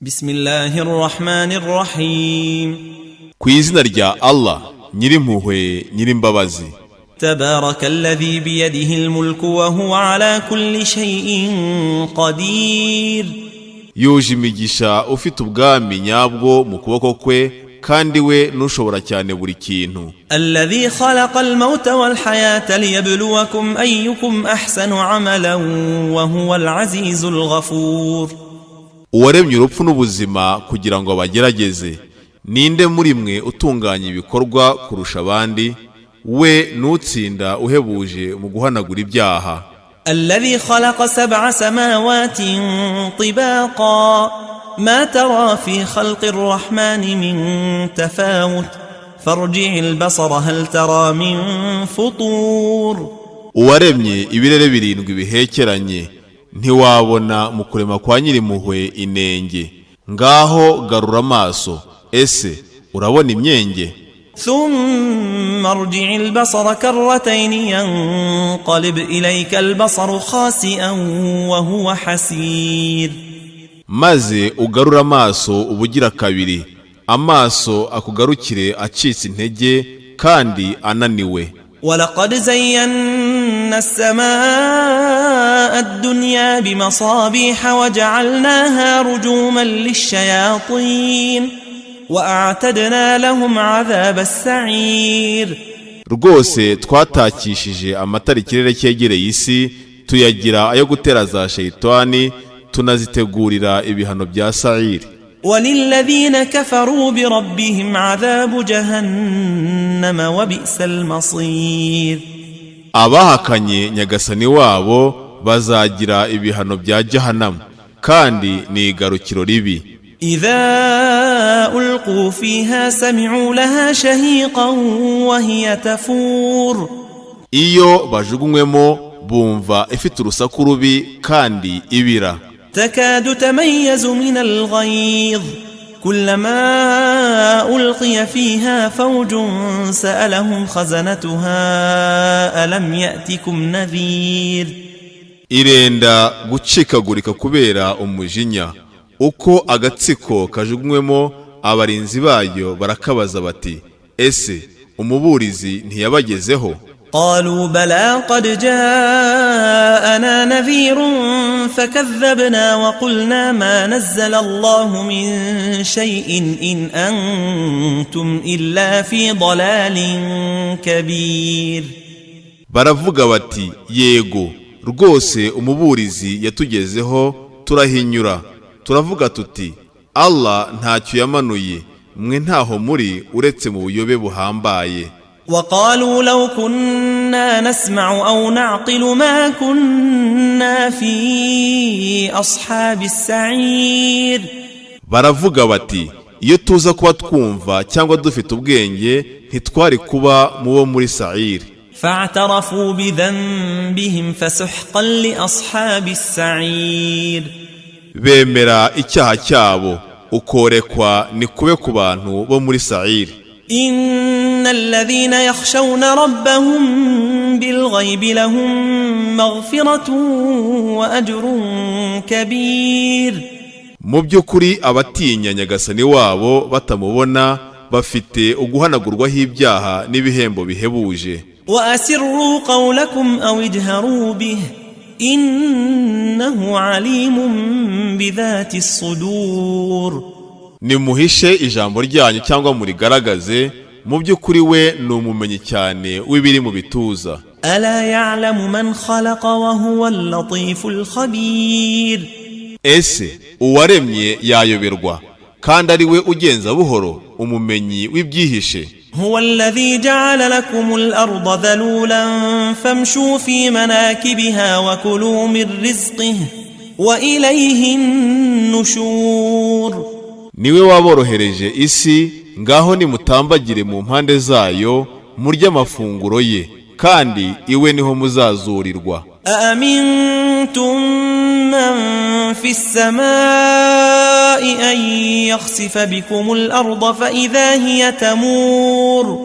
بسم الله الرحمن الرحيم كويزنا رجاء الله نيرموه نيرمبابازي تبارك الذي بيده الملك وهو على كل شيء قدير yuje imigisha ufite ubwami nyabwo mu kuboko kwe kandi we nushobora cyane buri kintu. الذي خلق الموت والحياة ليبلوكم أيكم أحسن عملا وهو العزيز الغفور. uwaremye urupfu n'ubuzima kugira ngo abagerageze, ninde muri mwe utunganya ibikorwa kurusha abandi, we nutsinda uhebuje mu guhanagura ibyaha. الذي خلق 7 سماوات طباقا ما ترى في خلق الرحمن من تفاوت فارجع البصر هل ترى من فطور. uwaremye ibirere birindwi bihekeranye, ntiwabona mu kurema kwa Nyirimpuhwe inenge. ngaho garura amaso, ese urabona imyenge? ثم ارجع البصر كرتين ينقلب إليك البصر خاسئا وهو حسير. maze ugarura amaso ubugira kabiri, amaso akugarukire acitse intege kandi ananiwe. ولقد زينا السماء الدنيا بمصابيح وجعلناها رجوما للشياطين وأعتدنا لهم عذاب السعير. rwose twatakishije amatara ikirere cyegereye isi, tuyagira ayo gutera za shayitani, tunazitegurira ibihano bya Sa'ir. وللذين كفروا بربهم عذاب جهنم وبئس المصير. abahakanye nyagasani wabo bazagira ibihano bya Jahannam, kandi ni igarukiro ribi. إذا ألقوا فيها سمعوا لها شهيقا وهي تفور. iyo bajugunywemo bumva ifite urusaku rubi kandi ibira. تكاد تميز من الغيظ كلما ألقي فيها فوج سألهم خزنتها ألم يأتكم نذير. irenda gucikagurika kubera umujinya, uko agatsiko kajugunywemo abarinzi bayo barakabaza bati, ese umuburizi ntiyabagezeho? قالوا بلى قد جاءنا نذير فكذبنا وقلنا ما نزل الله من شيء إن أنتم إلا في ضلال كبير. baravuga bati, yego rwose umuburizi yatugezeho, turahinyura turavuga tuti, Allah ntacyo yamanuye, mwe ntaho muri uretse mu buyobe buhambaye. وقالوا لو كنا نسمع أو نعقل ما كنا في أصحاب السعير. baravuga bati, iyo tuza kuba twumva cyangwa dufite ubwenge ntitwari kuba mu bo muri Sa'ir. فاعترفوا بذنبهم فسحقا لأصحاب السعير. bemera icyaha cyabo, ukorekwa ni kube ku bantu bo muri Sa'ir. إن الذين يخشون ربهم بالغيب لهم مغفرة وأجر كبير. mu by'ukuri abatinya nyagasani wabo batamubona bafite uguhanagurwaho ibyaha n'ibihembo bihebuje. وأسروا قولكم أو اجهروا به إنه عليم بذات الصدور. nimuhishe ijambo ryanyu cyangwa murigaragaze, mu by'ukuri we ni umumenyi cyane w'ibiri mu bituza. ألا يعلم من خلق وهو اللطيف الخبير. ese uwaremye yayoberwa kandi ari we ugenza buhoro, umumenyi w'ibyihishe. هو الذي جعل لكم الأرض ذلولا فامشوا في مناكبها وكلوا من رزقه وإليه النشور. niwe waborohereje isi, ngaho nimutambagire mu mpande zayo murye amafunguro ye, kandi iwe niho muzazurirwa. أأمنتم من في السماء أن يخسف بكم الأرض فإذا هي تمور.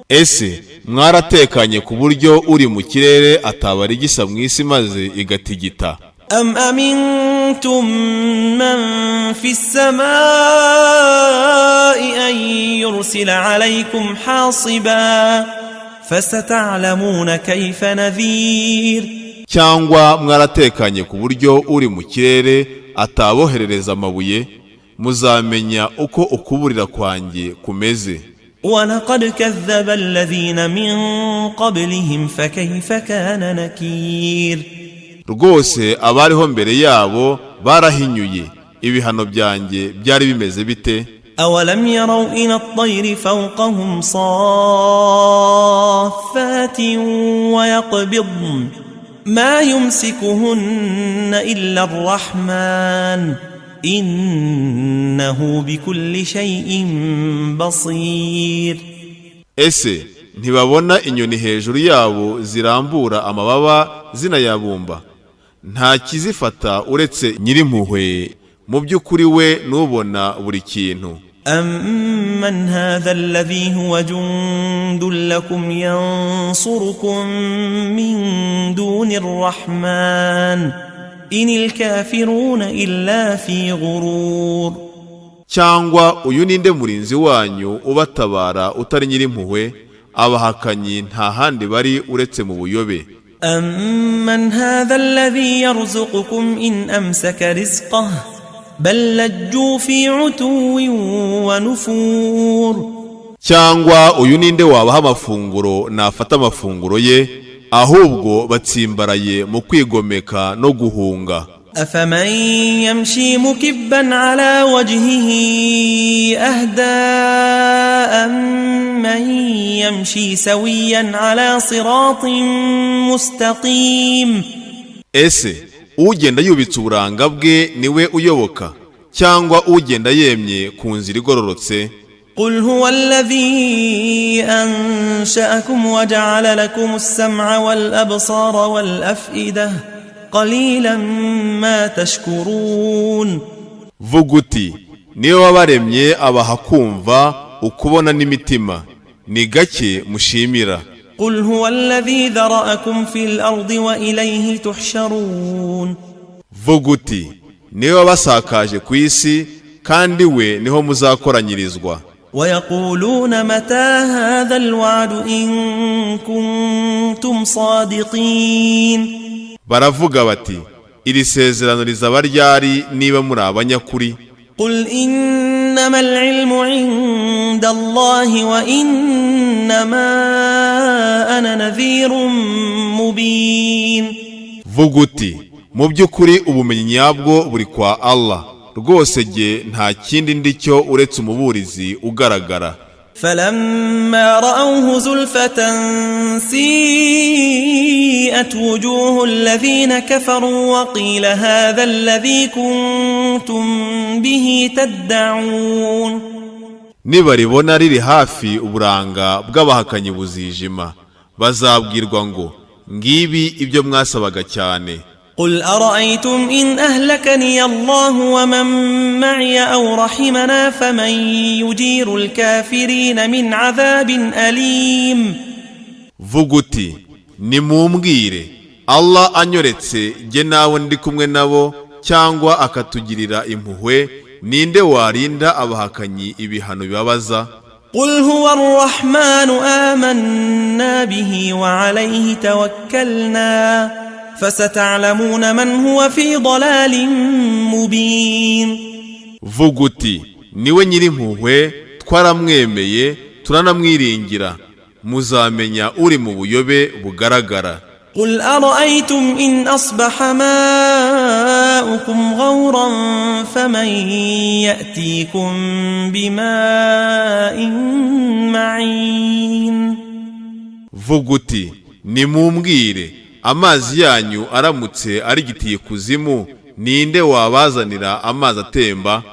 ese mwaratekanye ku buryo uri mu kirere atabara igisa mu isi maze igatigita? أم أمنتم أأمنتم من في السماء أن يرسل عليكم حاصبا فستعلمون كيف نذير. cyangwa mwaratekanye ku buryo uri mu kirere ataboherereza amabuye, muzamenya uko ukuburira kwanjye kumeze. ولقد كذب الذين من قبلهم فكيف كان نكير. rwose abariho mbere yabo barahinyuye, ibihano byanjye byari bimeze bite? أولم يروا إلى الطير فوقهم صافات ويقبضن ما يمسكهن إلا الرحمن إنه بكل شيء بصير. ese ntibabona inyoni hejuru yabo zirambura amababa zinayabumba? nta kizifata uretse nyirimpuhwe, mu by'ukuri we nubona buri kintu. أمن هذا الذي هو جند لكم ينصركم من دون الرحمن إن الكافرون إلا في غرور. cyangwa uyu ninde murinzi wanyu ubatabara utari nyirimpuhwe? abahakanyi nta handi bari uretse mu buyobe. أمن هذا الذي يرزقكم إن أمسك رزقه بل لجوا في عتو ونفور. cyangwa uyu ninde wabaha amafunguro nafata amafunguro ye, ahubwo batsimbaraye mu kwigomeka no guhunga. أفمن يمشي مكبا على وجهه أهدى أمن يمشي سويا على صراط مستقيم. ese ugenda yubitse uburanga bwe niwe uyoboka, cyangwa ugenda yemye ku nzira igororotse? قل هو الذي أنشأكم وجعل لكم السمع والأبصار والأفئدة قليلا ما تشكرون. vuga uti niwe wabaremye abaha kumva, ukubona n'imitima, ni gake mushimira. قل هو الذي ذرأكم في الأرض وإليه تحشرون. vuga uti niwe wabasakaje ku isi, kandi we niho muzakoranyirizwa. ويقولون متى هذا الوعد إن كنتم صادقين. baravuga bati iri sezerano rizaba ryari niba muri abanyakuri? قل إنما العلم عند الله وإنما أنا نذير مبين. vuga uti mu by'ukuri ubumenyi nyabwo buri kwa Allah, rwose jye nta kindi ndicyo uretse umuburizi ugaragara. فلما رأوه زلفة سيئت وجوه الذين كفروا وقيل هذا الذي كنتم به تدعون. nibaribona riri hafi uburanga bw'abahakanyi buzijima, bazabwirwa ngo ngibi ibyo mwasabaga cyane. قل أرأيتم إن أهلكني الله ومن معي أو رحمنا فمن يجير الكافرين من عذاب أليم. vuga uti nimumbwire, Allah anyoretse jye nawe ndi kumwe nabo, cyangwa akatugirira impuhwe, ninde warinda abahakanyi ibihano bibabaza? قل هو الرحمن آمنا به وعليه توكلنا فستعلمون من هو في ضلال مبين. vuga uti niwe nyirimpuhwe, twaramwemeye turanamwiringira, muzamenya uri mu buyobe bugaragara. قل أرأيتم إن أصبح ماؤكم غورا فمن يأتيكم بماء معين. vuga uti nimumbwire, amazi yanyu aramutse arigitiye kuzimu, ninde wabazanira amazi atemba?